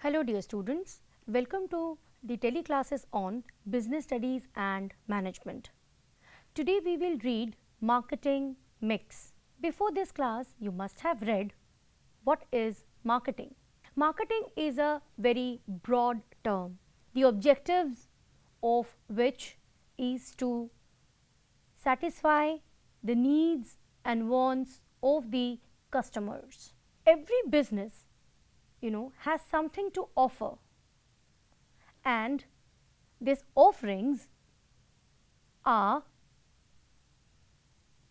Hello dear students, welcome to the teleclasses on Business Studies and Management. Today we will read Marketing Mix. Before this class, you must have read what is marketing. Marketing is a very broad term, the objectives of which is to satisfy the needs and wants of the customers. Every business has something to offer, and these offerings are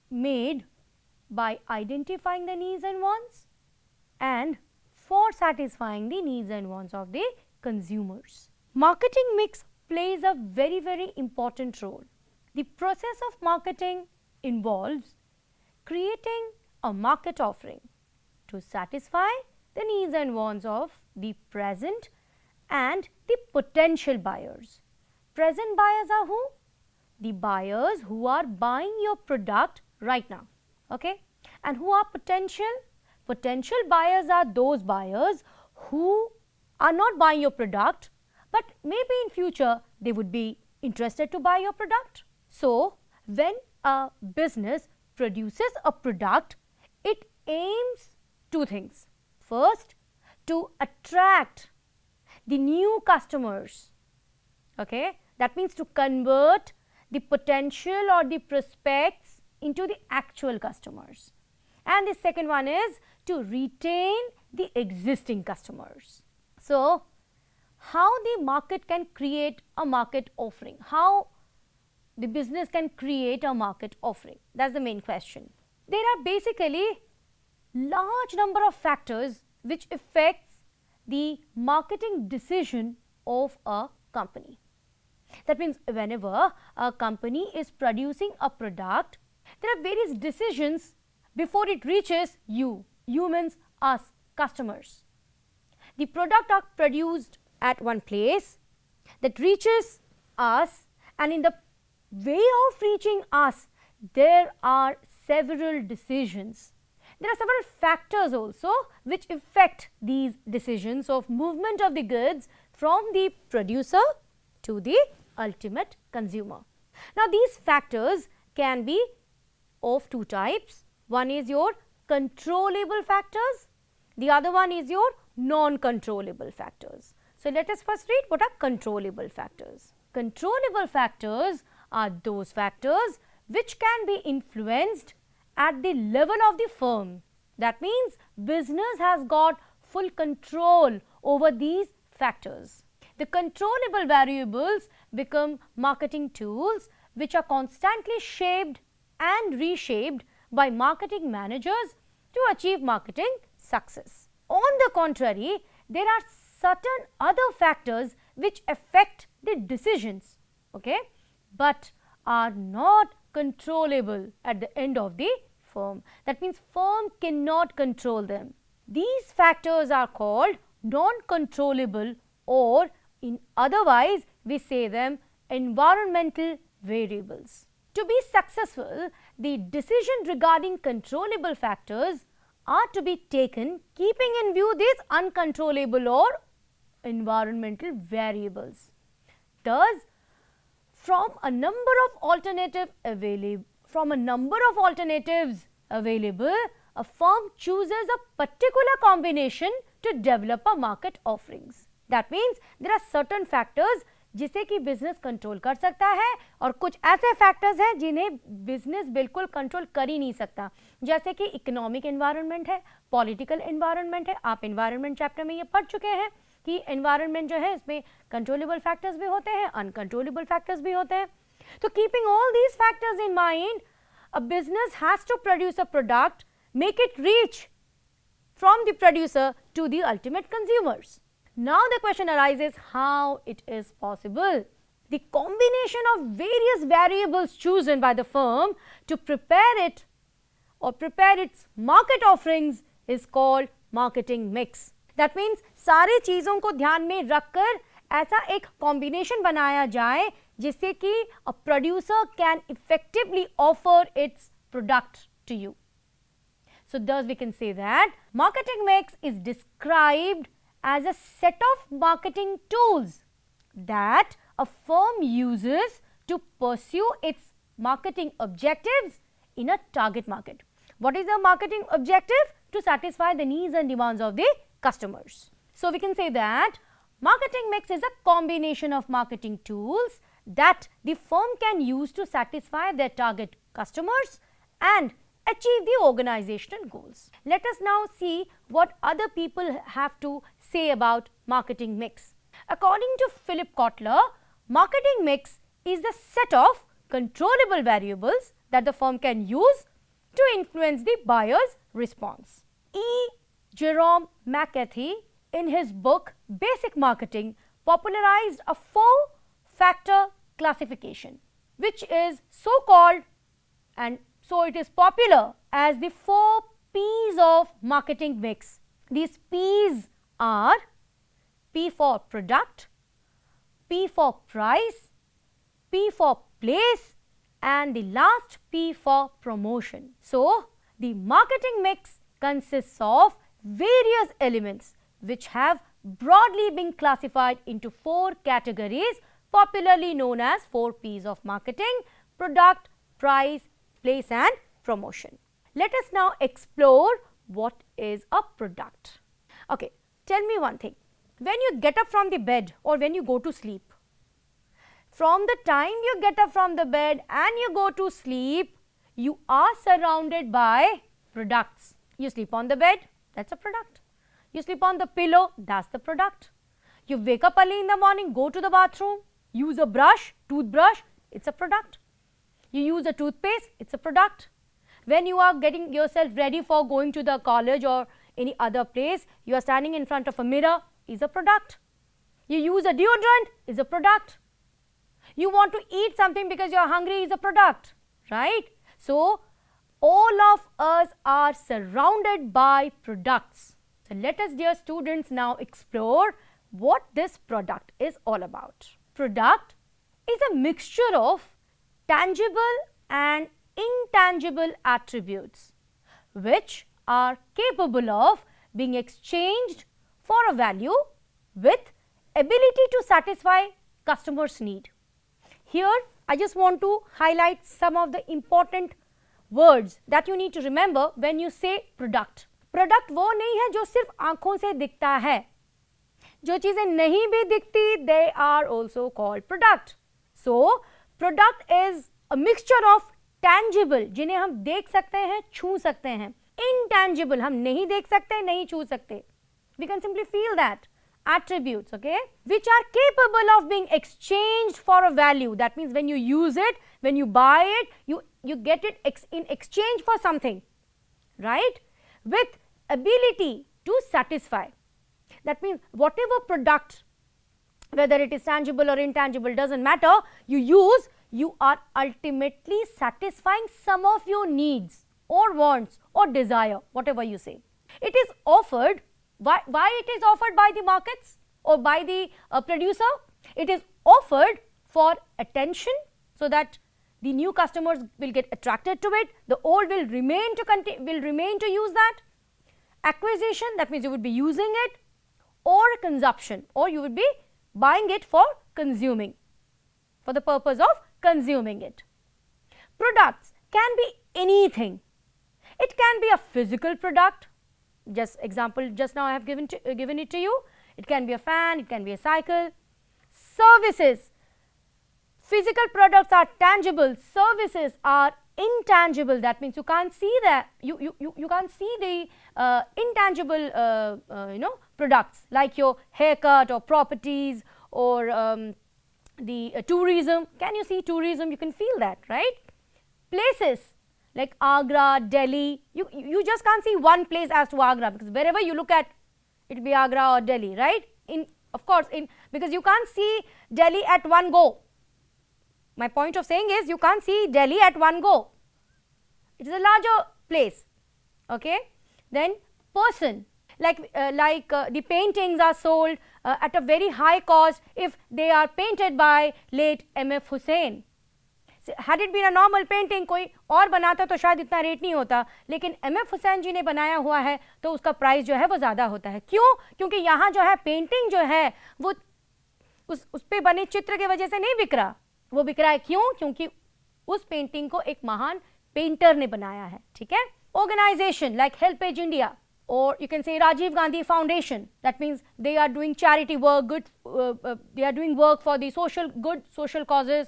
made by identifying the needs and wants and for satisfying the needs and wants of the consumers. Marketing mix plays a very important role. The process of marketing involves creating a market offering to satisfy the needs and wants of the present and the potential buyers. Present buyers are who? The buyers who are buying your product right now. Okay? And who are potential? Potential buyers are those buyers who are not buying your product, but maybe in future they would be interested to buy your product. So, when a business produces a product, it aims two things. First, to attract the new customers, okay, that means to convert the potential or the prospects into the actual customers, and the second one is to retain the existing customers. So, how the market can create a market offering, how the business can create a market offering, that's the main question. There are basically large number of factors which affects the marketing decision of a company. That means whenever a company is producing a product, there are various decisions before it reaches you, humans, us, customers. The product are produced at one place that reaches us, and in the way of reaching us, there are several decisions. There are several factors also which affect these decisions of movement of the goods from the producer to the ultimate consumer. Now, these factors can be of two types. One is your controllable factors, the other one is your non-controllable factors. So, let us first read what are controllable factors. Controllable factors are those factors which can be influenced at the level of the firm. That means business has got full control over these factors. The controllable variables become marketing tools which are constantly shaped and reshaped by marketing managers to achieve marketing success. On the contrary, there are certain other factors which affect the decisions, okay, but are not controllable at the end of the firm. That means firm cannot control them. These factors are called non-controllable, or in otherwise we say them environmental variables. To be successful, the decision regarding controllable factors are to be taken keeping in view these uncontrollable or environmental variables. Thus, from a number of alternatives available, a firm chooses a particular combination to develop a market offerings. That means there are certain factors जिसे कि business control कर सकता है और कुछ ऐसे factors हैं जिन्हें बिजनेस बिल्कुल कंट्रोल कर ही नहीं सकता, जैसे कि इकोनॉमिक एनवायरनमेंट है, पॉलिटिकल एनवायरनमेंट है. आप एनवायरनमेंट चैप्टर में ये पढ़ चुके हैं कि एनवायरनमेंट जो है इसमें कंट्रोलेबल फैक्टर्स भी होते हैं, अनकंट्रोलेबल फैक्टर्स भी होते हैं. तो keeping all these factors in mind, a business has to produce a product, make it reach from the producer to the ultimate consumers. Now, the question arises how it is possible. The combination of various variables chosen by the firm to prepare it or prepare its market offerings is called marketing mix. That means सारे चीज़ों को ध्यान में रखकर ऐसा एक combination बनाया जाए जिससे कि a producer can effectively offer its product to you. So, thus we can say that marketing mix is described as a set of marketing tools that a firm uses to pursue its marketing objectives in a target market. What is the marketing objective? To satisfy the needs and demands of the customers. So we can say that marketing mix is a combination of marketing tools that the firm can use to satisfy their target customers and achieve the organizational goals. Let us now see what other people have to say about marketing mix. According to Philip Kotler, marketing mix is the set of controllable variables that the firm can use to influence the buyer's response. E. Jerome McCarthy, in his book Basic Marketing, popularized a 4-factor classification, which is so called, and so it is popular as the 4 P's of marketing mix. These P's are P for product, P for price, P for place, and the last P for promotion. So, the marketing mix consists of various elements which have broadly been classified into 4 categories, popularly known as 4 P's of marketing: product, price, place and promotion. Let us now explore what is a product. Okay, tell me one thing. When you get up from the bed or when you go to sleep, from the time you get up from the bed and you go to sleep, you are surrounded by products. You sleep on the bed, that's a product. You sleep on the pillow, that's the product. You wake up early in the morning, go to the bathroom, use a brush, toothbrush, it's a product. You use a toothpaste, it's a product. When you are getting yourself ready for going to the college or any other place, you are standing in front of a mirror, is a product. You use a deodorant, is a product. You want to eat something because you are hungry, is a product, right? So, all of us are surrounded by products. So, let us, dear students, now explore what this product is all about. Product is a mixture of tangible and intangible attributes which are capable of being exchanged for a value with ability to satisfy customers' need. Here, I just want to highlight some of the important words that you need to remember when you say product. Product वो नहीं है जो सिर्फ आँखों से दिखता है. जो चीज़ें नहीं भी दिखती, they are also called product. So, product is a mixture of tangible, जिन्हें हम देख सकते हैं, छू सकते हैं. Intangible, हम नहीं देख सकते, नहीं छू सकते. We can simply feel that. Attributes, okay, which are capable of being exchanged for a value. That means when you use it, when you buy it, you get it in exchange for something, right? With ability to satisfy. That means whatever product, whether it is tangible or intangible, doesn't matter, you use, you are ultimately satisfying some of your needs or wants or desire, whatever you say. It is offered. Why it is offered by the markets or by the producer? It is offered for attention so that the new customers will get attracted to it. The old will remain to use that. Acquisition, that means you would be using it, or consumption, or you would be buying it for consuming, for the purpose of consuming it. Products can be anything. It can be a physical product. Just example, just now I have given it to you. It can be a fan, it can be a cycle. Services. Physical products are tangible, services are intangible. That means you can't see that, you can't see the intangible products like your haircut or properties or the tourism. Can you see tourism? You can feel that, right? Places like Agra, Delhi, you just can't see one place as to Agra, because wherever you look at, it will be Agra or Delhi, right? Because you can't see Delhi at one go. My point of saying is you can't see Delhi at one go. It is a larger place, okay? Then person, like the paintings are sold at a very high cost if they are painted by late M.F. Hussain. Had it been a normal painting, कोई और बनाता तो शायद इतना rate नहीं होता, लेकिन MF. Hussain जी ने बनाया हुआ है तो उसका प्राइस जो है वो ज़्यादा होता है। क्यों? क्योंकि यहाँ जो है पेंटिंग जो है वो उस पे बने चित्र की वजह से नहीं बिक रहा, वो बिक रहा है क्यों? क्योंकि उस पेंटिंग को एक महान पेंटर ने बनाया है। ठीक है। Organization like HelpAge India or you can say Rajiv Gandhi Foundation, that means they are doing charity work, they are doing work for the social causes.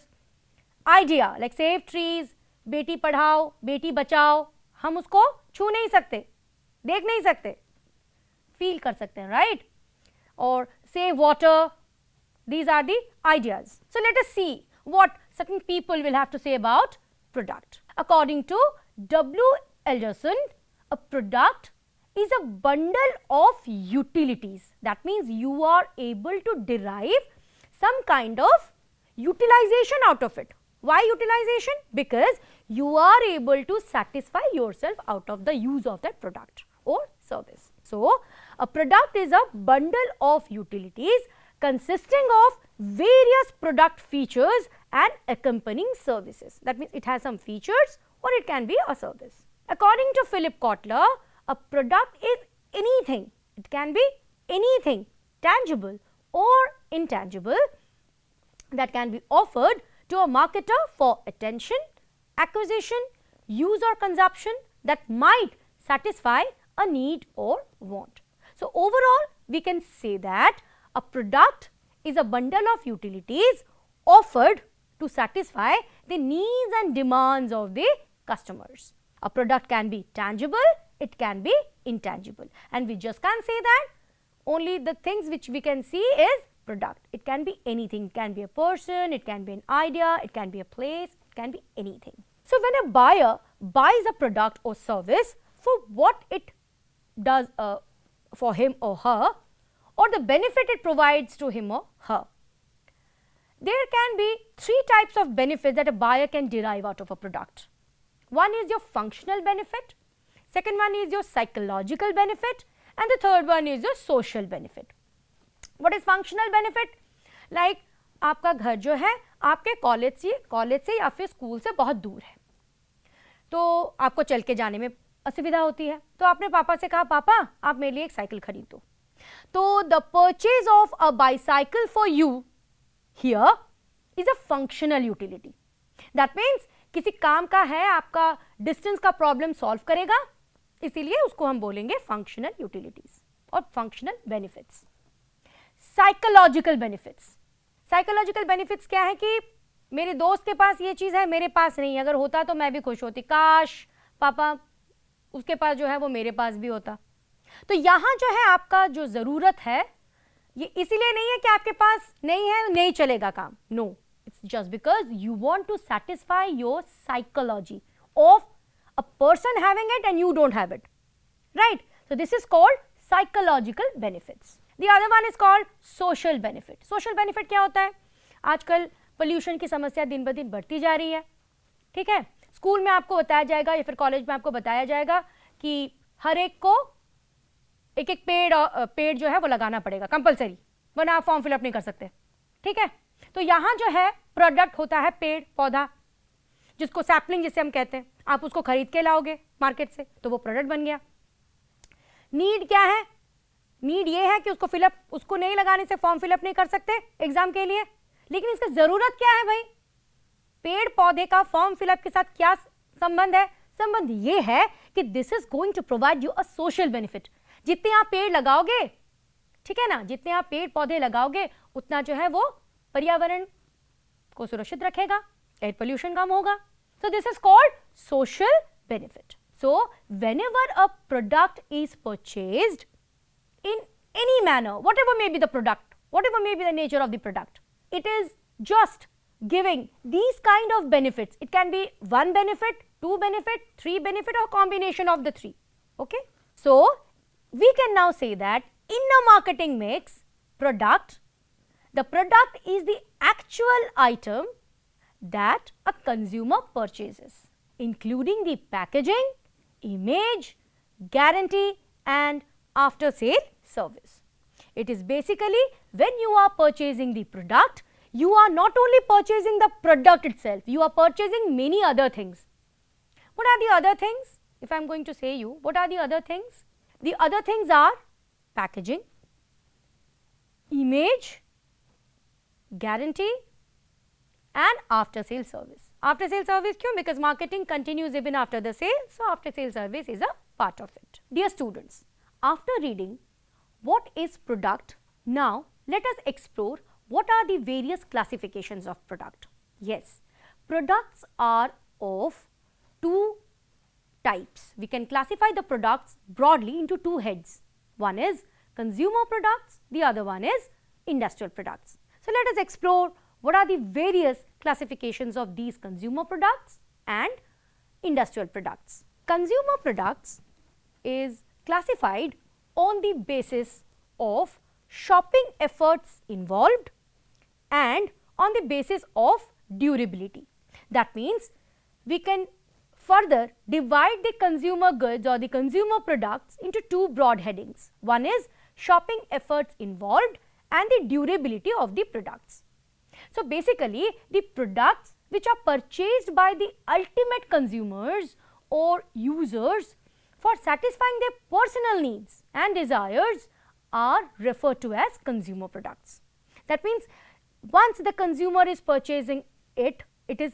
Idea like save trees, Beti Padhao Beti Bachao, हम उसको छू नहीं सकते, देख नहीं सकते, फील कर सकते हैं, right? और save water, these are the ideas. So let us see what certain people will have to say about product. According to W. Edusat, a product is a bundle of utilities. That means you are able to derive some kind of utilization out of it. Why utilization? Because you are able to satisfy yourself out of the use of that product or service. So, a product is a bundle of utilities consisting of various product features and accompanying services. That means it has some features or it can be a service. According to Philip Kotler, a product is anything, it can be anything tangible or intangible that can be offered to a marketer for attention, acquisition, use or consumption that might satisfy a need or want. So, overall we can say that a product is a bundle of utilities offered to satisfy the needs and demands of the customers. A product can be tangible, it can be intangible, and we just can't say that. Only the things which we can see is product. It can be anything, it can be a person, it can be an idea, it can be a place, it can be anything. So, when a buyer buys a product or service for what it does for him or her, or the benefit it provides to him or her, there can be three types of benefits that a buyer can derive out of a product. One is your functional benefit, second one is your psychological benefit, and the third one is your social benefit. What is functional benefit? Like आपका घर जो है आपके college से या फिर school से बहुत दूर है, तो आपको चल के जाने में असुविधा होती है, तो आपने पापा से कहा पापा आप मेरे लिए एक साइकिल खरीद दो, तो the purchase of a bicycle for you here is a functional utility. That means किसी काम का है, आपका डिस्टेंस का प्रॉब्लम सॉल्व करेगा, इसीलिए उसको हम बोलेंगे फंक्शनल यूटिलिटीज और functional benefits. Psychological benefits. Psychological benefits क्या है कि मेरे दोस्त के पास ये चीज़ है, मेरे पास नहीं, अगर होता तो मैं भी खुश होती, काश पापा उसके पास जो है वो मेरे पास भी होता. तो यहाँ जो है आपका जो ज़रूरत है ये इसीलिए नहीं है कि आपके पास नहीं है, नहीं चलेगा काम. No, it's just because you want to satisfy your psychology of a person having it and you don't have it, right? So this is called psychological benefits. The other one is called social benefit. Social benefit क्या होता है? आजकल pollution की समस्या दिन ब दिन बढ़ती जा रही है, ठीक है. स्कूल में आपको बताया जाएगा या फिर कॉलेज में आपको बताया जाएगा कि हर एक को एक एक पेड़ जो है वो लगाना पड़ेगा कंपलसरी, वरना आप फॉर्म फिलअप नहीं कर सकते, ठीक है. तो यहाँ जो है प्रोडक्ट होता है पेड़ पौधा, जिसको सैपलिंग जिसे हम कहते हैं, आप उसको खरीद के लाओगे मार्केट से तो वो प्रोडक्ट बन गया. नीड क्या है? नीड ये है कि उसको फिलअप, उसको नहीं लगाने से फॉर्म फिलअप नहीं कर सकते एग्जाम के लिए, लेकिन इसका जरूरत क्या है भाई? पेड़ पौधे का फॉर्म फिलअप के साथ क्या संबंध है? संबंध ये है कि this is going to provide you a social benefit. जितने आप पेड़ लगाओगे, ठीक है ना, जितने आप पेड़ पौधे लगाओगे उतना जो है वो पर्यावरण को सुरक्षित रखेगा, एयर पोल्यूशन कम होगा. So this is called social benefit. So whenever a product is purchased in any manner, whatever may be the product, whatever may be the nature of the product, it is just giving these kind of benefits. It can be one benefit, two benefit, three benefit, or combination of the three. Okay, so we can now say that in a marketing mix product, the product is the actual item that a consumer purchases, including the packaging, image, guarantee, and after sale service. It is basically when you are purchasing the product, you are not only purchasing the product itself, you are purchasing many other things. What are the other things? If I am going to say you, what are the other things? The other things are packaging, image, guarantee and after sale service. After sale service क्यों? Because marketing continues even after the sale, so after sale service is a part of it. Dear students, after reading what is product, now let us explore what are the various classifications of product. Yes, products are of two types. We can classify the products broadly into two heads. One is consumer products, the other one is industrial products. So let us explore what are the various classifications of these consumer products and industrial products. Consumer products is classified on the basis of shopping efforts involved and on the basis of durability. That means we can further divide the consumer goods or the consumer products into two broad headings. One is shopping efforts involved and the durability of the products. So basically, the products which are purchased by the ultimate consumers or users for satisfying their personal needs and desires are referred to as consumer products. That means once the consumer is purchasing it, it is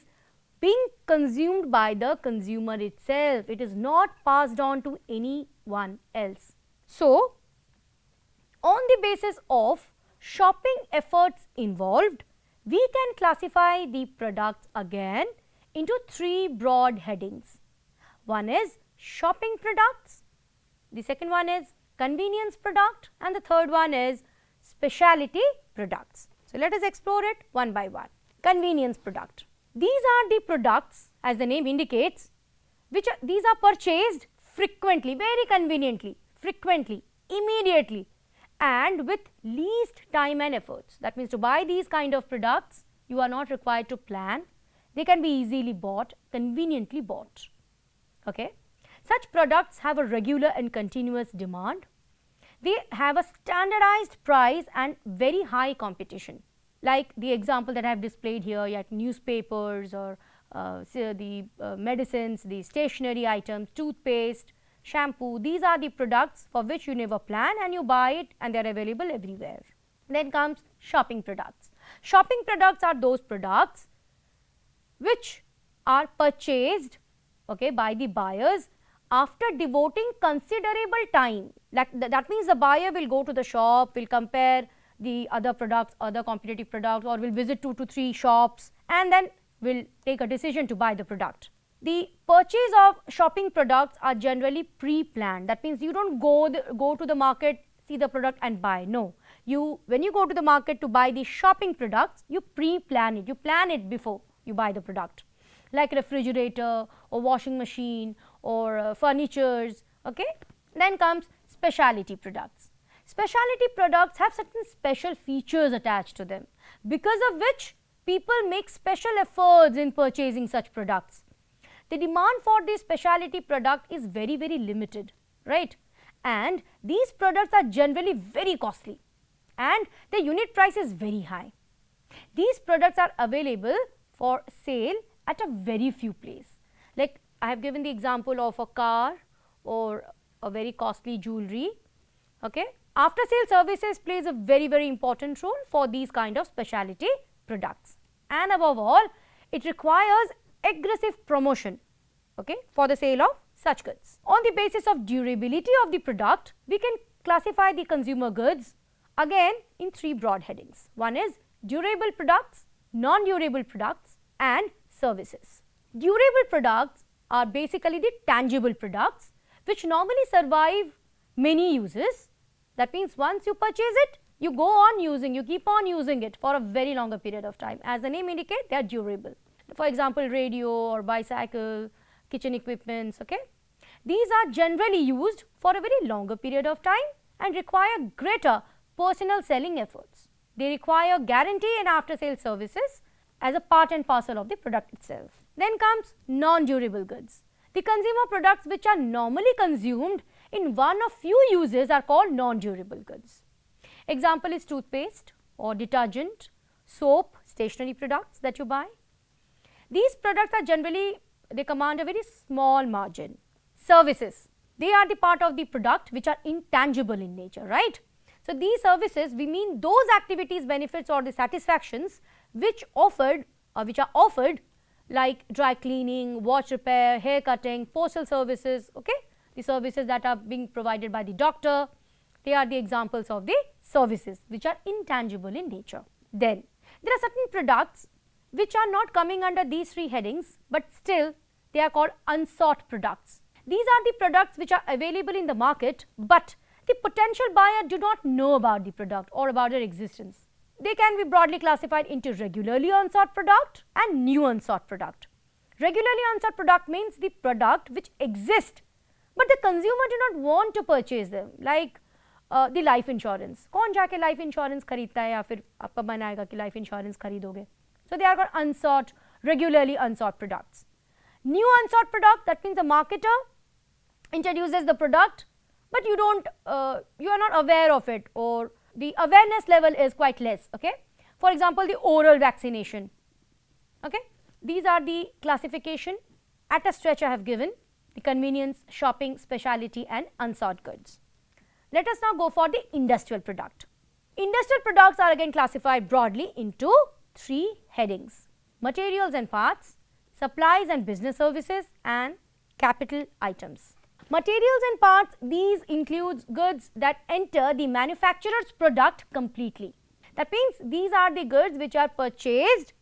being consumed by the consumer itself. It is not passed on to anyone else. So, on the basis of shopping efforts involved, we can classify the products again into three broad headings. One is shopping products, the second one is convenience product and the third one is specialty products. So, let us explore it one by one. Convenience product. These are the products, as the name indicates, these are purchased frequently, very conveniently, frequently, immediately and with least time and efforts. That means to buy these kind of products, you are not required to plan. They can be easily bought, conveniently bought. Okay. Such products have a regular and continuous demand. They have a standardized price and very high competition. Like the example that I have displayed here, like newspapers or the medicines, the stationery items, toothpaste, shampoo, these are the products for which you never plan and you buy it and they are available everywhere. Then comes shopping products. Shopping products are those products which are purchased, okay, by the buyers after devoting considerable time. That means the buyer will go to the shop, will compare the other products, other competitive products, or will visit 2 to 3 shops and then will take a decision to buy the product. The purchase of shopping products are generally pre-planned. That means you don't go to the market, see the product and buy. No, when you go to the market to buy the shopping products, you pre-plan it. You plan it before you buy the product, like refrigerator or washing machine or furnitures. Okay. Then comes specialty products. Specialty products have certain special features attached to them, because of which people make special efforts in purchasing such products. The demand for this specialty product is very, very limited, right? And these products are generally very costly and the unit price is very high. These products are available for sale at a very few places. Like I have given the example of a car or a very costly jewelry. Okay. After sale services plays a very, very important role for these kind of specialty products. And above all, it requires aggressive promotion, okay, for the sale of such goods. On the basis of durability of the product, we can classify the consumer goods again in 3 broad headings. One is durable products, non-durable products and services. Durable products are basically the tangible products which normally survive many uses. That means once you purchase it, you go on using, you keep on using it for a very longer period of time. As the name indicates, they are durable. For example, radio or bicycle, kitchen equipments, okay. These are generally used for a very longer period of time and require greater personal selling efforts. They require guarantee and after sale services as a part and parcel of the product itself. Then comes non-durable goods. The consumer products which are normally consumed in one of few uses are called non-durable goods. Example is toothpaste or detergent, soap, stationery products that you buy. These products are generally, they command a very small margin. Services, they are the part of the product which are intangible in nature, right? So these services, we mean those activities, benefits or the satisfactions which are offered like dry cleaning, watch repair, hair cutting, postal services, okay? The services that are being provided by the doctor, they are the examples of the services which are intangible in nature. Then there are certain products which are not coming under these three headings, but still they are called unsought products. These are the products which are available in the market, but the potential buyer do not know about the product or about their existence. They can be broadly classified into regularly unsought product and new unsought product. Regularly unsought product means the product which exists, but the consumer do not want to purchase them, like the life insurance. कौन जाके life insurance खरीदता है या फिर आपका मन आएगा कि life insurance खरीदोगे? So they are called unsought, regularly unsought products. New unsought product, that means the marketer introduces the product, but you are not aware of it, or the awareness level is quite less, okay? For example, the oral vaccination, okay? These are the classification at a stretch I have given, the convenience, shopping, specialty and unsought goods. Let us now go for the industrial product. Industrial products are again classified broadly into three headings: materials and parts, supplies and business services and capital items. Materials and parts, these includes goods that enter the manufacturer's product completely. That means these are the goods which are purchased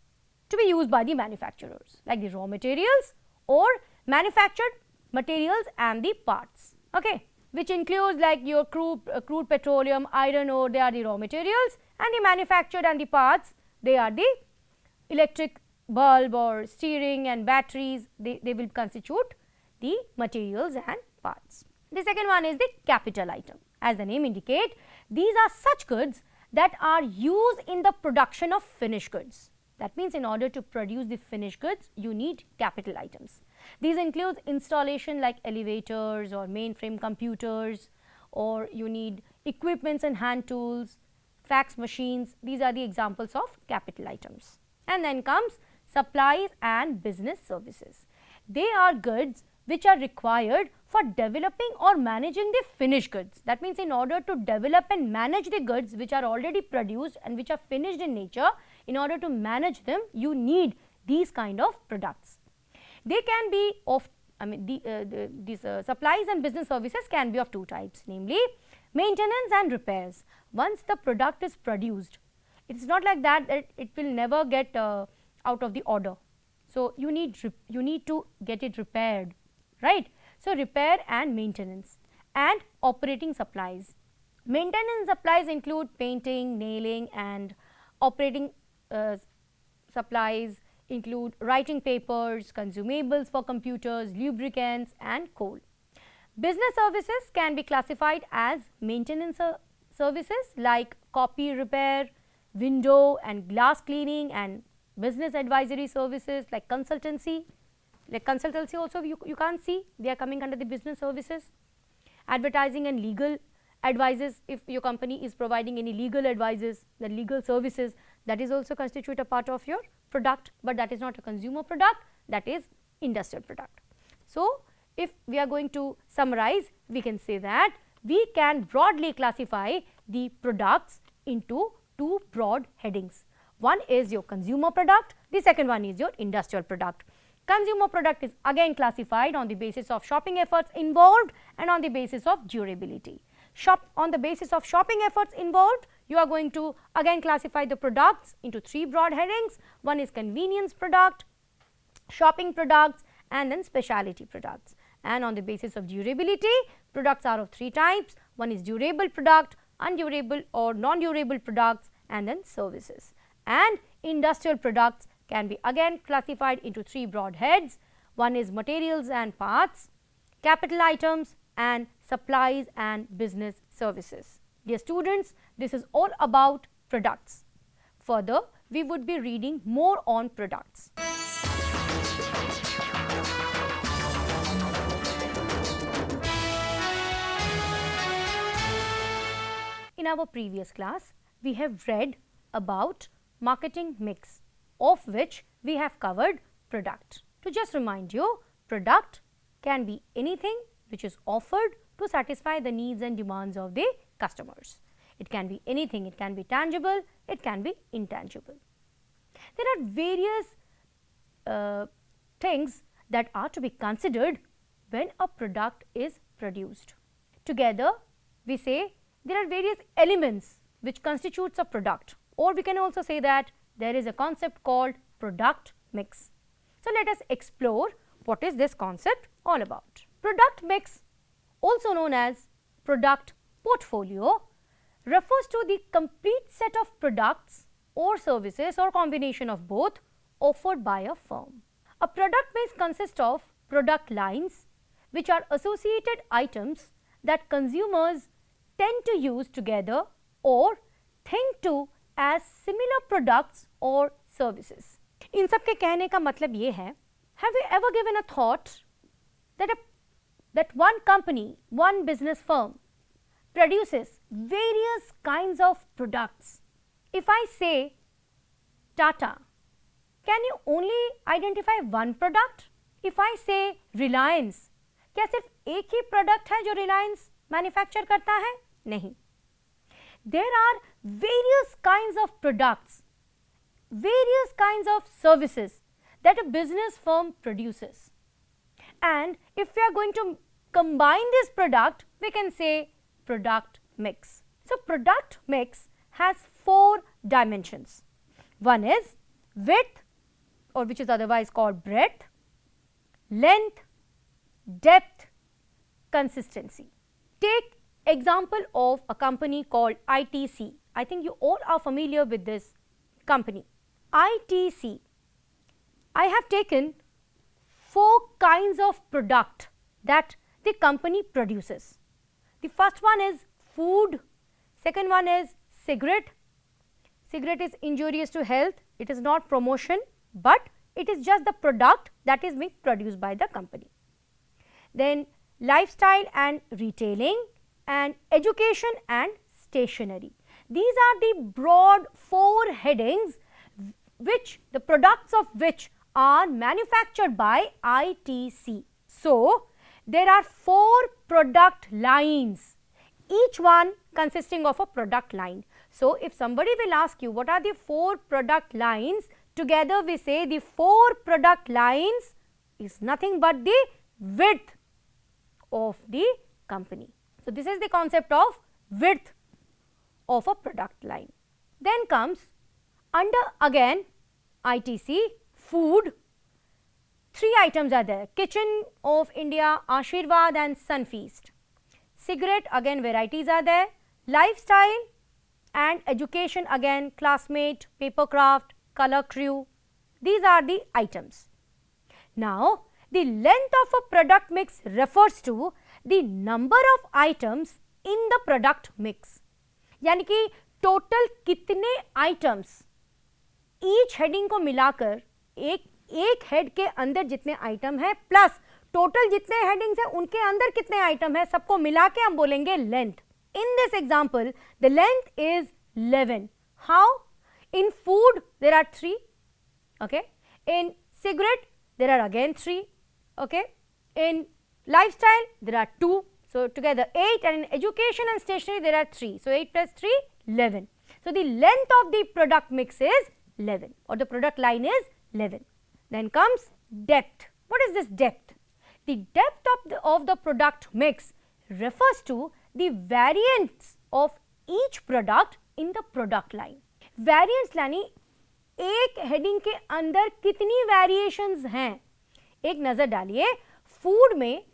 to be used by the manufacturers, like the raw materials or manufactured materials and the parts, okay, which includes like your crude petroleum, iron ore, they are the raw materials, and the manufactured and the parts, they are the electric bulb or steering and batteries, they will constitute the materials and parts. The second one is the capital item. As the name indicate, these are such goods that are used in the production of finished goods. That means in order to produce the finished goods, you need capital items. These include installation like elevators or mainframe computers, or you need equipments and hand tools, fax machines. These are the examples of capital items. And then comes supplies and business services. They are goods which are required for developing or managing the finished goods. That means in order to develop and manage the goods which are already produced and which are finished in nature, in order to manage them, you need these kind of products. They can be of, these supplies and business services can be of two types, namely maintenance and repairs. Once the product is produced, it is not like that it will never get out of the order. So you need to get it repaired, right? So repair and maintenance and operating supplies. Maintenance supplies include painting, nailing, and operating supplies include writing papers, consumables for computers, lubricants and coal. Business services can be classified as maintenance services like copy repair, window and glass cleaning, and business advisory services like consultancy. Like consultancy also you can't see, they are coming under the business services. Advertising and legal advices, if your company is providing any legal advices, the legal services, that is also constitute a part of your product, but that is not a consumer product, that is industrial product. So if we are going to summarize, we can say that we can broadly classify the products into two broad headings. One is your consumer product, the second one is your industrial product. Consumer product is again classified on the basis of shopping efforts involved and on the basis of durability. On the basis of shopping efforts involved, you are going to again classify the products into three broad headings. One is convenience product, shopping products and then specialty products. And on the basis of durability, products are of three types. One is durable product, undurable or non-durable products and then services. And industrial products can be again classified into three broad heads. One is materials and parts, capital items and supplies and business services. Dear students, this is all about products. Further, we would be reading more on products. In our previous class, we have read about marketing mix, of which we have covered product. To just remind you, product can be anything which is offered to satisfy the needs and demands of the customers. It can be anything, it can be tangible, it can be intangible. There are various things that are to be considered when a product is produced. Together, we say there are various elements which constitutes a product, or we can also say that there is a concept called product mix. So, let us explore what is this concept all about. Product mix, also known as product portfolio, refers to the complete set of products or services or combination of both offered by a firm. A product mix consists of product lines which are associated items that consumers tend to use together or think to as similar products or services. इन सब के कहने का मतलब ये है, have you ever given a thought that one company, one business firm produces various kinds of products? If I say Tata, can you only identify one product? If I say Reliance, क्या सिर्फ एक ही product है जो Reliance manufacture करता है? नहीं. There are various kinds of products, various kinds of services that a business firm produces. And if we are going to combine this product, we can say product mix. So, product mix has 4 dimensions. One is width, or which is otherwise called breadth, length, depth, consistency. Take example of a company called ITC. I think you all are familiar with this company. ITC. I have taken 4 kinds of product that the company produces. The first one is food, second one is cigarette. Cigarette is injurious to health, it is not promotion, but it is just the product that is being produced by the company. Then lifestyle and retailing, and education and stationery. These are the broad 4 headings which the products of which are manufactured by ITC. So, there are 4 product lines, each one consisting of a product line. So, if somebody will ask you what are the 4 product lines, together we say the 4 product lines is nothing but the width of the company. So, this is the concept of width of a product line. Then comes under again ITC food, 3 items are there: Kitchen of India, Ashirwad and Sunfeast. Cigarette, again varieties are there. Lifestyle and education, again Classmate, Papercraft, Color Crew. These are the items. Now, the length of a product mix refers to the number of items in the product mix. यानी कि total कितने items each heading को मिलाकर एक head के अंदर जितने item है प्लस टोटल जितने हेडिंग्स हैं उनके अंदर कितने आइटम है, सबको मिला के हम बोलेंगे length. In this example the length is 11. How? In food there are 3, okay. In cigarette there are again 3, okay. In lifestyle there are 2, so together 8, and in education and stationery there are 3, so 8 plus 3 11. So, the length of the product mix is 11, or the product line is 11. Then comes depth. What is this depth? The depth of the product mix refers to the variants of each product in the product line. Variants यानी एक heading के अंदर कितनी variations हैं. एक नजर डालिए, food में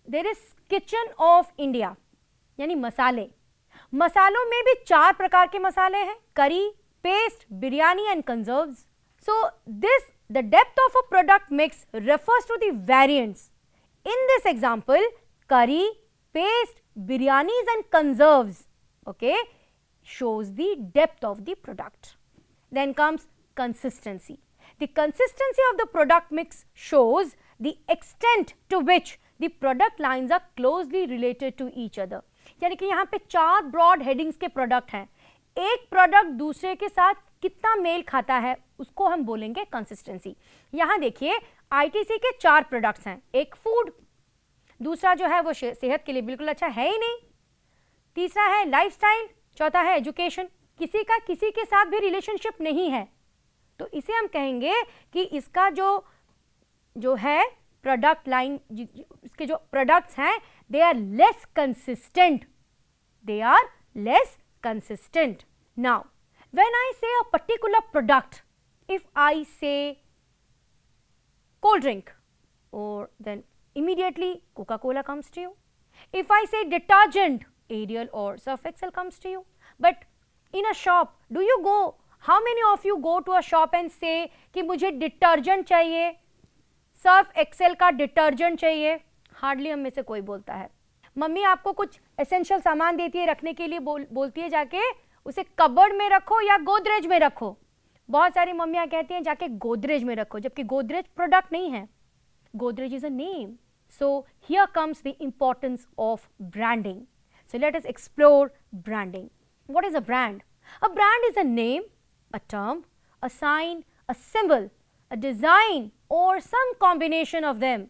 there is kitchen of India यानी मसाले. मसालों में भी 4 प्रकार के मसाले हैं: curry, paste, biryani and conserves. So this the depth of a product mix refers to the variants. In this example, curry, paste, biryanis and conserves, okay, shows the depth of the product. Then comes consistency. The consistency of the product mix shows the extent to which the product lines are closely related to each other. यानी कि यहाँ पे 4 broad headings के product हैं. एक product दूसरे के साथ कितना मेल खाता है उसको हम बोलेंगे कंसिस्टेंसी। यहाँ देखिए आईटीसी के 4 प्रोडक्ट्स हैं, एक फूड, दूसरा जो है वो सेहत के लिए बिल्कुल अच्छा है ही नहीं, तीसरा है लाइफस्टाइल, चौथा है एजुकेशन। किसी का किसी के साथ भी रिलेशनशिप नहीं है, तो इसे हम कहेंगे कि इसका जो है प्रोडक्ट लाइन, इसके जो प्रोडक्ट्स हैं they are less consistent, they are less consistent. Now, when I say a particular product, if I say cold drink, or then immediately Coca-Cola comes to you. If I say detergent, Ariel or Surf Excel comes to you. But in a shop, do you go, how many of you go to a shop and say कि मुझे detergent चाहिए, Surf Excel का detergent चाहिए? Hardly हम में से कोई बोलता है। मम्मी आपको कुछ एसेंशियल सामान देती है रखने के लिए, बोलती है जाके उसे कबर्ड में रखो या गोदरेज में रखो। बहुत सारी मम्मियाँ कहती हैं जाके गोदरेज में रखो, जबकि गोदरेज प्रोडक्ट नहीं है, Godrej is a name. So here comes the importance of branding. So let us explore branding. What is a brand? A brand is a name, a term, a sign, a symbol, a design or some combination of them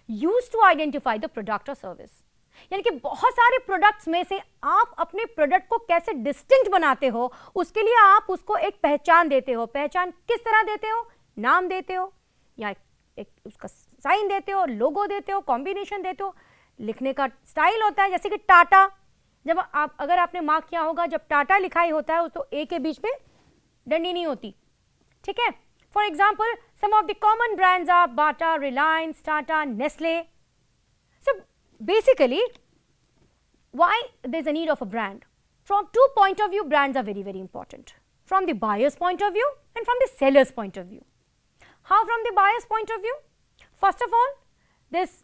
used to identify the product or service. यानी कि बहुत सारे products में से आप अपने product को कैसे डिस्टिंक्ट बनाते हो, उसके लिए आप उसको एक पहचान देते हो। पहचान किस तरह देते हो? नाम देते हो या एक उसका साइन देते हो, लोगो देते हो, कॉम्बिनेशन देते हो, लिखने का स्टाइल होता है। जैसे कि टाटा, जब आप अगर आपने मार्क किया होगा, जब टाटा लिखाई होता है तो ए के बीच में डंडी नहीं होती, ठीक है। For example some of the common brands are Bata, Reliance, Tata, Nestle. So basically, why there's a need of a brand? From 2 point of view, brands are very, very important. From the buyer's point of view and from the seller's point of view. How from the buyer's point of view? First of all, this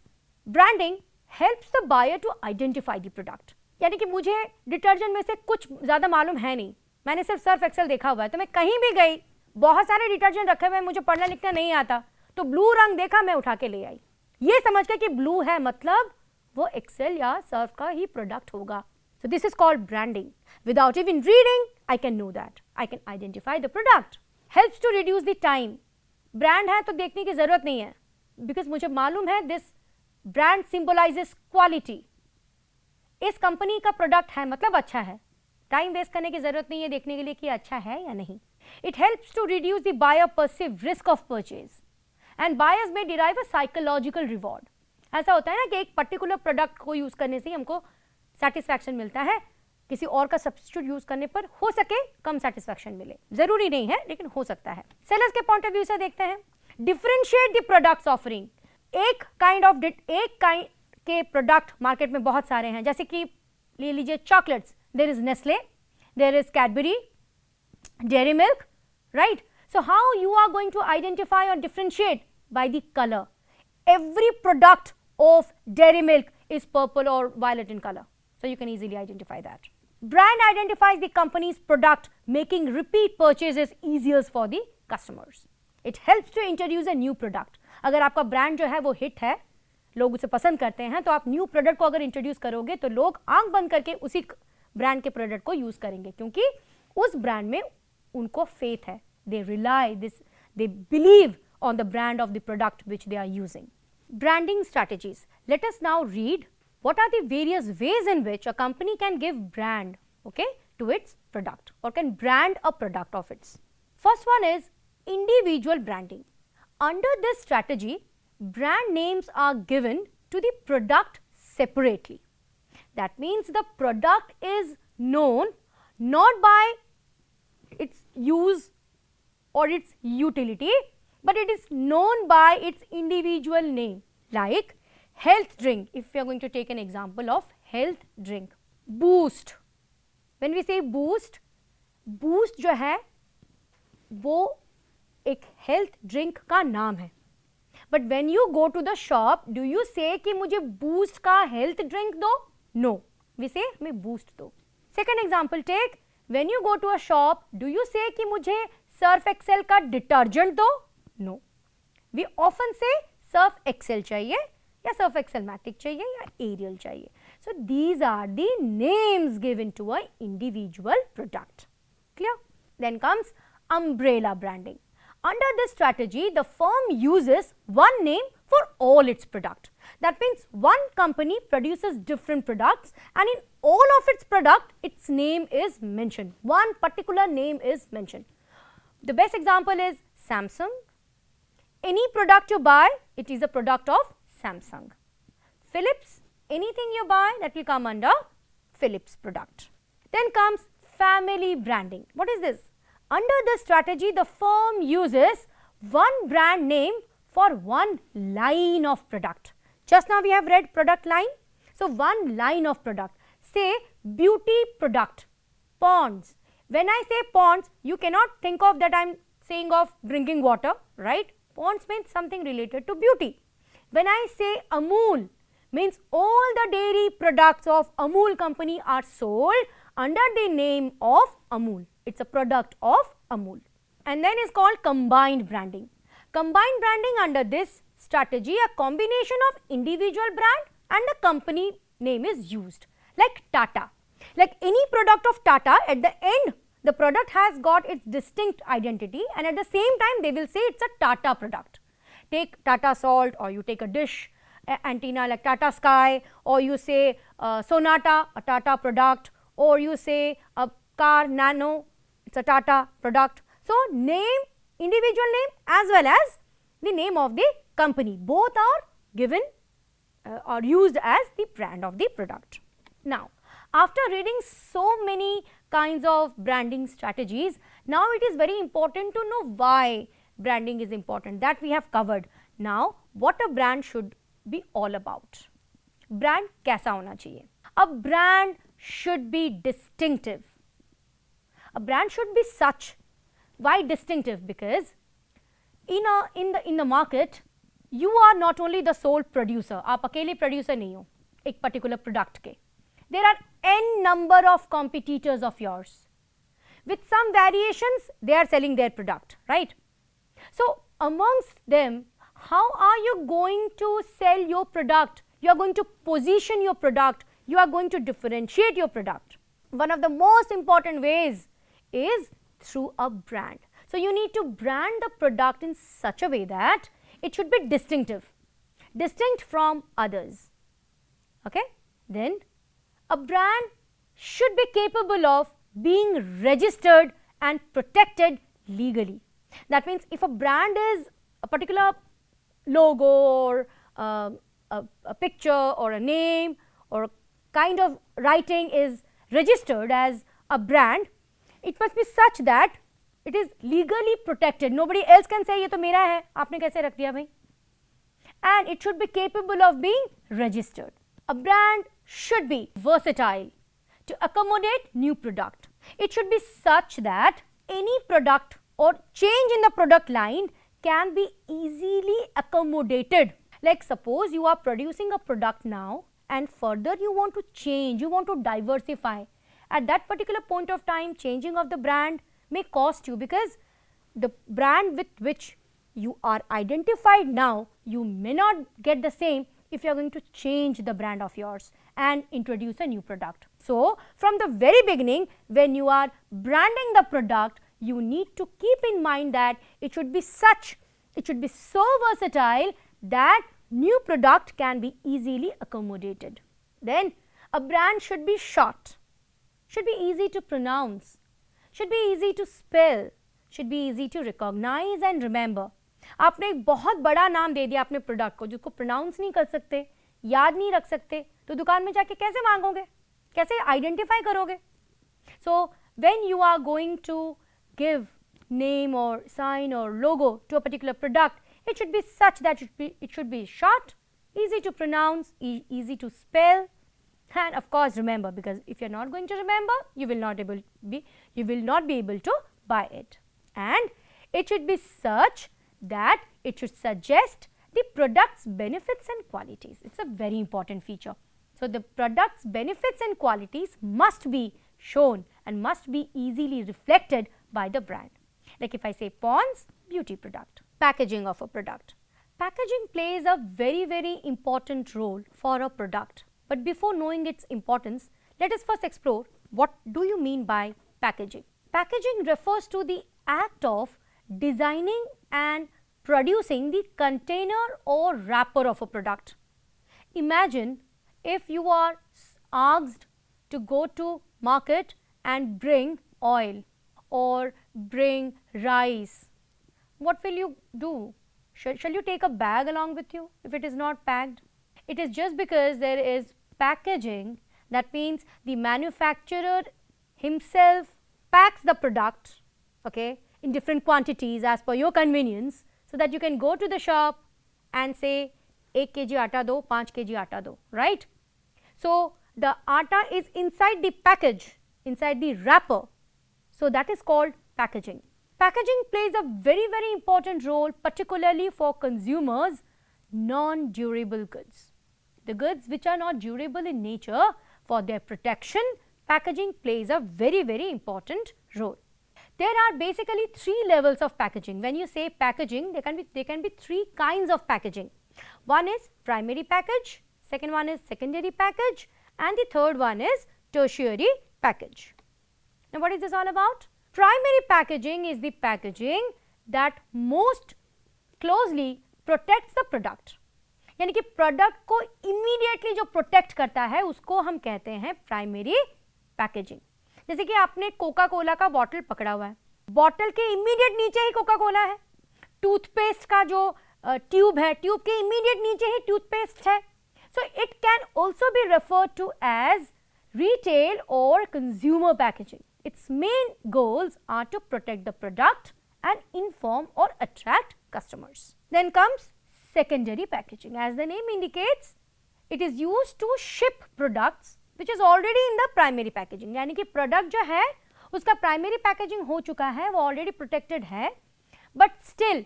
branding helps the buyer to identify the product. यानी कि मुझे detergent में से कुछ ज़्यादा मालूम है नहीं, मैंने सिर्फ सर्फ एक्सेल देखा हुआ है, तो मैं कहीं भी गई, बहुत सारे डिटर्जेंट रखे हुए हैं, मुझे पढ़ना लिखना नहीं आता, तो ब्लू रंग देखा, मैं उठा के ले आई, ये समझ के कि ब्लू है मतलब वो एक्सेल या सर्फ का ही प्रोडक्ट होगा। So this is called branding. Without even reading I can know that, I can identify the product. Helps to reduce the time. Brand है तो देखने की जरूरत नहीं है, बिकॉज मुझे मालूम है दिस ब्रांड सिंबलाइजेस क्वालिटी। इस कंपनी का प्रोडक्ट है मतलब अच्छा है, टाइम वेस्ट करने की जरूरत नहीं है देखने के लिए कि अच्छा है या नहीं। It helps to reduce the buyer perceive risk of purchase and buyers में डिराइव अ साइकोलॉजिकल रिवॉर्ड। ऐसा होता है ना कि एक पर्टिकुलर प्रोडक्ट को यूज करने से हमको सेटिस्फैक्शन मिलता है, किसी और का सब्स्टिट्यूट यूज करने पर हो सके कम सेटिस्फैक्शन मिले, जरूरी नहीं है लेकिन हो सकता है। सेलर्स के पॉइंट ऑफ व्यू से देखते हैं, डिफरेंशिएट द प्रोडक्ट्स ऑफरिंग। एक काइंड के प्रोडक्ट मार्केट में बहुत सारे हैं, जैसे कि ले लीजिए chocolates, there is Nestle, there is Cadbury, dairy milk, right. So how you are going to identify or differentiate? By the colour. Every product of dairy milk is purple or violet in color, so you can easily identify that. Brand identifies the company's product, making repeat purchases easier for the customers. It helps to introduce a new product. अगर आपका brand जो है वो hit है, लोग उसे पसंद करते हैं, तो आप न्यू प्रोडक्ट को अगर इंट्रोड्यूस करोगे तो लोग आंख बंद करके उसी ब्रांड के प्रोडक्ट को यूज करेंगे, क्योंकि उस ब्रांड में उनको फेथ है, they believe on the brand of the product which they are using. Branding strategies. Let us now read what are the various ways in which a company can give brand, okay, to its product or can brand a product of its. First one is individual branding. Under this strategy, brand names are given to the product separately. That means the product is known not by its use or its utility, but it is known by its individual name. Like health drink, if we are going to take an example of health drink, boost. When we say boost, boost जो है वो एक health drink का नाम है, but when you go to the shop, do you say कि मुझे boost का health drink दो? No, we say हमें boost दो. Second example take, when you go to a shop, do you say कि मुझे Surf Excel का detergent दो? No, we often say Surf Excel चाहिए या Surf Excel Matic चाहिए या Ariel चाहिए. So these are the names given to a individual product. Clear? Then comes umbrella branding. Under this strategy, the firm uses one name for all its product. That means one company produces different products and in all of its product, its name is mentioned. One particular name is mentioned. The best example is Samsung. Any product you buy, it is a product of Samsung. Philips, anything you buy, that will come under Philips product. Then comes family branding. What is this? Under this strategy, the firm uses one brand name for one line of product. Just now we have read product line. So, one line of product. Say beauty product, Ponds. When I say Ponds, you cannot think of that I am saying of drinking water, right? Ponds means something related to beauty. When I say Amul, means all the dairy products of Amul company are sold under the name of Amul. It's a product of Amul. And then is called combined branding. Combined branding under this strategy, a combination of individual brand and the company name is used. Like Tata. Like any product of Tata, at the end, the product has got its distinct identity and at the same time, they will say it's a Tata product. Take Tata Salt or you take a dish antenna like Tata Sky or you say Sonata, a Tata product, or you say a car Nano, it's a Tata product. So, name, individual name as well as the name of the company, both are given or used as the brand of the product. Now, after reading so many kinds of branding strategies, now it is very important to know why branding is important. That we have covered. Now, what a brand should be all about. Brand कैसा होना चाहिए? A brand should be distinctive. A brand should be such. Why distinctive? Because in the market, you are not only the sole producer. आप अकेले producer नहीं हो एक particular product के. There are n number of competitors of yours. With some variations, they are selling their product, right? So, amongst them, how are you going to sell your product? You are going to position your product. You are going to differentiate your product. One of the most important ways is through a brand. So, you need to brand the product in such a way that it should be distinctive, distinct from others. Okay? Then, a brand should be capable of being registered and protected legally. That means, if a brand is a particular logo or a picture or a name or kind of writing is registered as a brand, it must be such that it is legally protected. Nobody else can say ये तो मेरा है, आपने कैसे रख दिया भाई? And it should be capable of being registered. A brand should be versatile to accommodate new product. It should be such that any product or change in the product line can be easily accommodated. Like suppose you are producing a product now and further you want to change, you want to diversify. At that particular point of time, changing of the brand may cost you because the brand with which you are identified now, you may not get the same if you are going to change the brand of yours and introduce a new product. So, from the very beginning, when you are branding the product, you need to keep in mind that it should be such, it should be so versatile that new product can be easily accommodated. Then, a brand should be short, should be easy to pronounce, should be easy to spell, should be easy to recognize and remember. आपने एक बहुत बड़ा नाम दे दिया अपने product को जिसको pronounce नहीं कर सकते, याद नहीं रख सकते, तो दुकान में जाके कैसे मांगोगे, कैसे आइडेंटिफाई करोगे? So, when you are going to give name or sign or logo to a particular product, it should be such that it should be short, easy to pronounce, easy to spell, and of course remember, because if you are not going to remember, you will not be able to buy it. And it should be such that it should suggest the product's benefits and qualities. It's a very important feature. So, the product's benefits and qualities must be shown and must be easily reflected by the brand. Like if I say Ponds, beauty product. Packaging of a product. Packaging plays a very important role for a product. But before knowing its importance, let us first explore what do you mean by packaging. Packaging refers to the act of designing and producing the container or wrapper of a product. Imagine if you are asked to go to market and bring oil or bring rice. What will you do? Shall you take a bag along with you if it is not packed? It is just because there is packaging, that means the manufacturer himself packs the product, okay, in different quantities as per your convenience, so that you can go to the shop and say 1 kg atta do, 5 kg atta do, right? So the atta is inside the package, inside the wrapper, so that is called packaging. Packaging plays a very, very important role, particularly for consumers' non-durable goods. The goods which are not durable in nature, for their protection, packaging plays a very, very important role. There are basically 3 levels of packaging. When you say packaging, there can be 3 kinds of packaging. One is primary package, second one is secondary package, and the third one is tertiary package. Now, what is this all about? Primary packaging is the packaging that most closely protects the product. यानी कि product को immediately जो protect करता है उसको हम कहते हैं प्राइमरी पैकेजिंग. जैसे कि आपने कोका कोला का बॉटल पकड़ा हुआ है, बॉटल के इमीडिएट नीचे ही कोका कोला है. टूथपेस्ट का जो ट्यूब है, ट्यूब के इमीडिएट नीचे ही टूथपेस्ट है. So it can also be referred to as retail or consumer packaging. Its main goals are to protect the product and inform or attract customers. Then comes secondary packaging. As the name indicates, it is used to ship products which is already in the primary packaging. यानी कि product जो है उसका primary packaging हो चुका है, वो already protected है, but still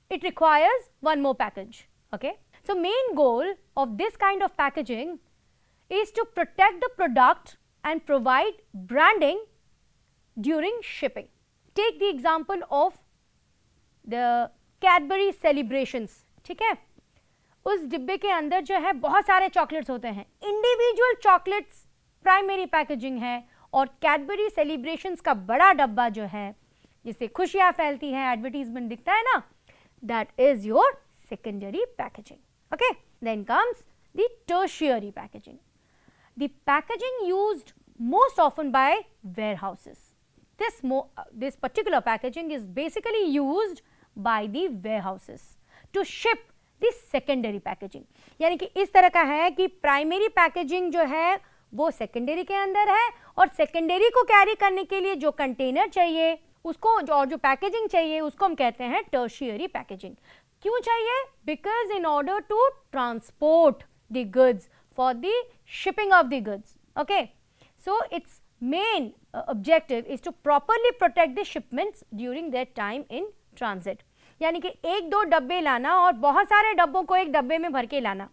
it requires one more package. Okay. So main goal of this kind of packaging is to protect the product and provide branding during shipping. Take the example of the Cadbury celebrations. ठीक है, उस डिब्बे के अंदर जो है बहुत सारे चॉकलेट्स होते हैं. इंडिविजुअल चॉकलेट्स प्राइमरी पैकेजिंग है, और कैडबरी सेलिब्रेशंस का बड़ा डब्बा जो है जिससे खुशियां फैलती हैं, एडवर्टीजमेंट दिखता है ना, that is your secondary packaging. Okay, then comes the tertiary packaging. The packaging used most often by warehouses. This particular packaging is basically used by the warehouses to ship the secondary packaging. यानी कि इस तरह का है कि primary packaging जो है वो secondary के अंदर है, और secondary को carry करने के लिए जो container चाहिए उसको, और जो packaging चाहिए उसको हम कहते हैं tertiary packaging. क्यों चाहिए? Because in order to transport the goods, for the shipping of the goods. Okay, so its main objective is to properly protect the shipments during their time in transit. यानी कि 1-2 डब्बे लाना और बहुत सारे डब्बों को एक डब्बे में भर के लाना.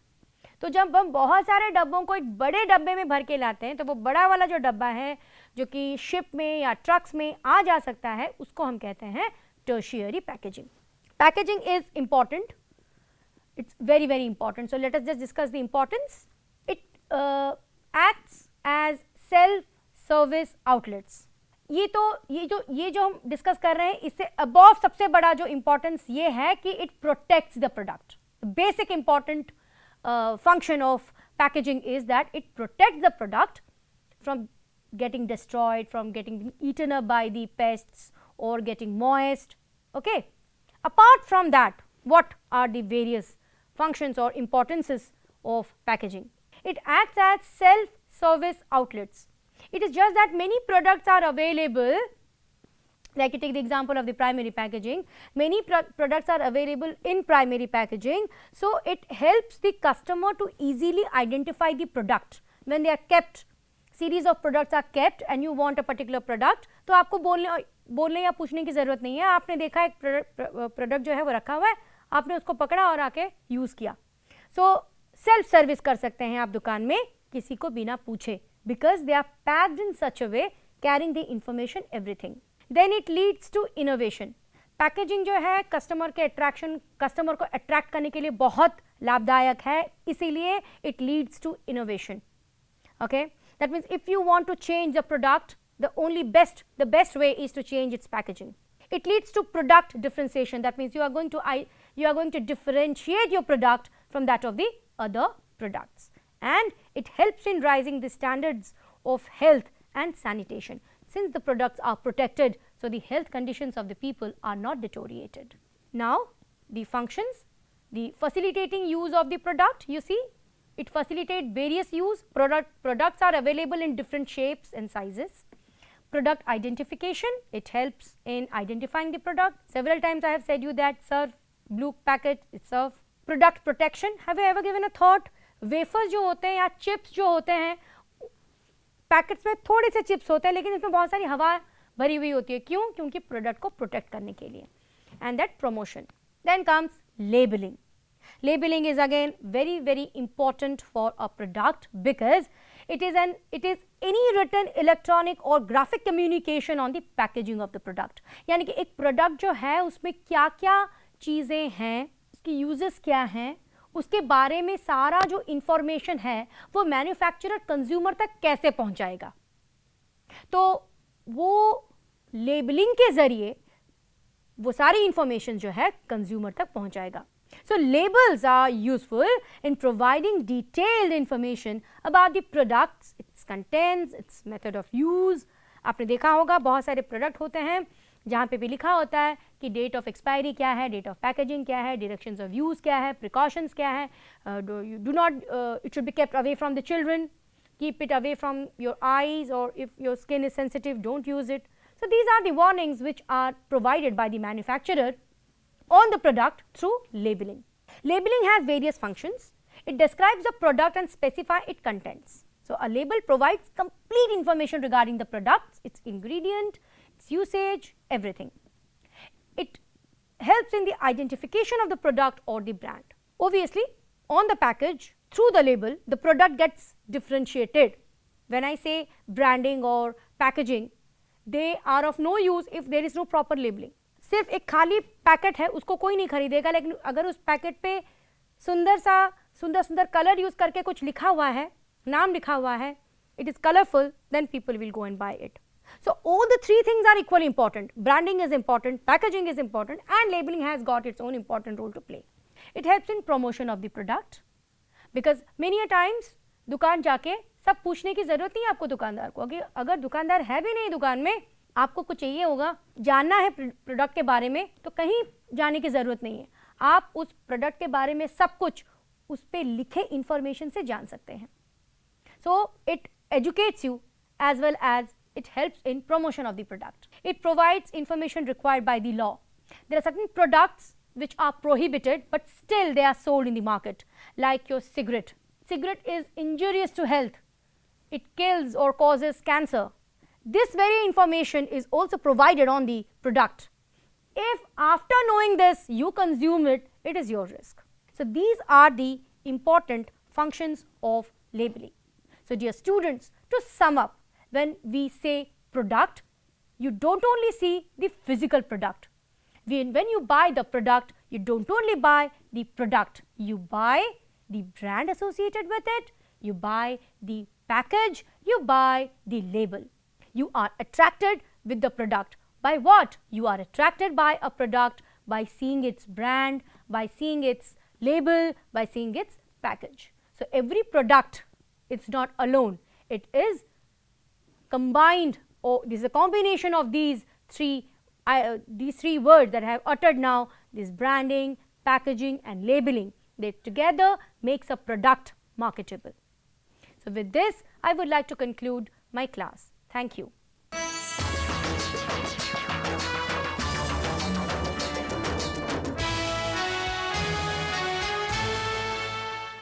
तो जब हम बहुत सारे डब्बों को एक बड़े डब्बे में भर के लाते हैं तो वो बड़ा वाला जो डब्बा है जो कि शिप में या ट्रक्स में आ जा सकता है, उसको हम कहते हैं tertiary packaging. Packaging is important. It's very, very important. So let us just discuss the importance. Acts as self-service outlets. ये जो हम डिस्कस कर रहे हैं, इससे अबव सबसे बड़ा जो इम्पोर्टेंस ये है कि it protects the product. Basic important function of packaging is that it protects the product from getting destroyed, from getting eaten up by the pests or getting moist. Okay. Apart from that, what are the various functions or importances of packaging? It acts as self-service outlets. It is just that many products are available, like you take the example of the primary packaging, many products are available in primary packaging, so it helps the customer to easily identify the product. When they are kept, series of products are kept and you want a particular product, तो आपको बोलने या पूछने की ज़रूरत नहीं है. आपने देखा एक प्रोडक्ट जो है वो रखा हुआ है, आपने उसको पकड़ा और आके यूज़ किया. सो सेल्फ सर्विस कर सकते हैं आप दुकान में किसी को बिना पूछे, because they are packed in such a way, carrying the information everything. Then it leads to innovation. Packaging जो है कस्टमर को अट्रैक्ट करने के लिए बहुत लाभदायक है, इसीलिए it leads to innovation. Okay, that means if you want to change the product, the best way is to change its packaging. It leads to product differentiation. That means you are going to differentiate your product from that of the other products, and it helps in raising the standards of health and sanitation. Since the products are protected, so the health conditions of the people are not deteriorated. Now, the functions, the facilitating use of the product, you see, it facilitates various use. Products are available in different shapes and sizes. Product identification, it helps in identifying the product. Several times I have said you that serve blue packet, it serve. Product protection, have you ever given a thought? Wafers जो होते हैं या chips जो होते हैं, packets में थोड़े से चिप्स होते हैं लेकिन इसमें बहुत सारी हवा भरी हुई होती है. क्यों? क्योंकि प्रोडक्ट को प्रोटेक्ट करने के लिए. And that promotion. Then comes labeling. Labeling is again very important for a product because it is any written, electronic or graphic communication on the packaging of the product. यानी कि एक product जो है उसमें क्या क्या चीज़ें हैं, उसकी यूजेस क्या हैं, उसके बारे में सारा जो इंफॉर्मेशन है वो मैन्युफैक्चरर कंज्यूमर तक कैसे पहुंचाएगा. तो वो लेबलिंग के जरिए वो सारी इंफॉर्मेशन जो है कंज्यूमर तक पहुंचाएगा. So labels are useful in providing detailed information about the products, its contents, its method of use. आपने देखा होगा बहुत सारे प्रोडक्ट होते हैं जहाँ पे भी लिखा होता है कि डेट ऑफ एक्सपायरी क्या है, डेट ऑफ पैकेजिंग क्या है, डायरेक्शंस ऑफ यूज़ क्या है, प्रिकॉशंस क्या है. Do not, it should be kept away from the children, keep it away from your eyes, or if your skin is sensitive don't use it. So these are the warnings which are provided by the manufacturer on the product through labeling. Labeling has various functions. It describes the product and specify its contents. So a label provides complete information regarding the product, its ingredient, its usage, everything. It helps in the identification of the product or the brand. Obviously, on the package, through the label, the product gets differentiated. When I say branding or packaging, they are of no use if there is no proper labeling. सिर्फ एक खाली packet है उसको कोई नहीं खरीदेगा, लेकिन अगर उस पैकेट पे सुंदर कलर यूज करके कुछ लिखा हुआ है, नाम लिखा हुआ है, it is colourful, then people will go and buy it. So all the three things are equally important. Branding is important, packaging is important, and labeling has got its own important role to play. It helps in promotion of the product because many a times दुकान जाके सब पूछने की जरूरत नहीं है आपको दुकानदार को. अगर दुकानदार है भी नहीं दुकान में, आपको कुछ चाहिए होगा, जानना है प्रोडक्ट के बारे में, तो कहीं जाने की ज़रूरत नहीं है. आप उस प्रोडक्ट के बारे में सब कुछ उस पर लिखे इंफॉर्मेशन से जान सकते हैं. So it educates you as well as it helps in promotion of the product. It provides information required by the law. There are certain products which are prohibited but still they are sold in the market, like your cigarette. Cigarette is injurious to health. It kills or causes cancer. This very information is also provided on the product. If after knowing this you consume it, it is your risk. So these are the important functions of labeling. So dear students, to sum up, when we say product, you don't only see the physical product. When you buy the product, you don't only buy the product, you buy the brand associated with it, you buy the package, you buy the label. You are attracted with the product. By what? You are attracted by a product by seeing its brand, by seeing its label, by seeing its package. So every product, it's not alone. It is combined, or this is a combination of these three words that I have uttered now, this branding, packaging and labeling. They together makes a product marketable. So with this, I would like to conclude my class. Thank you.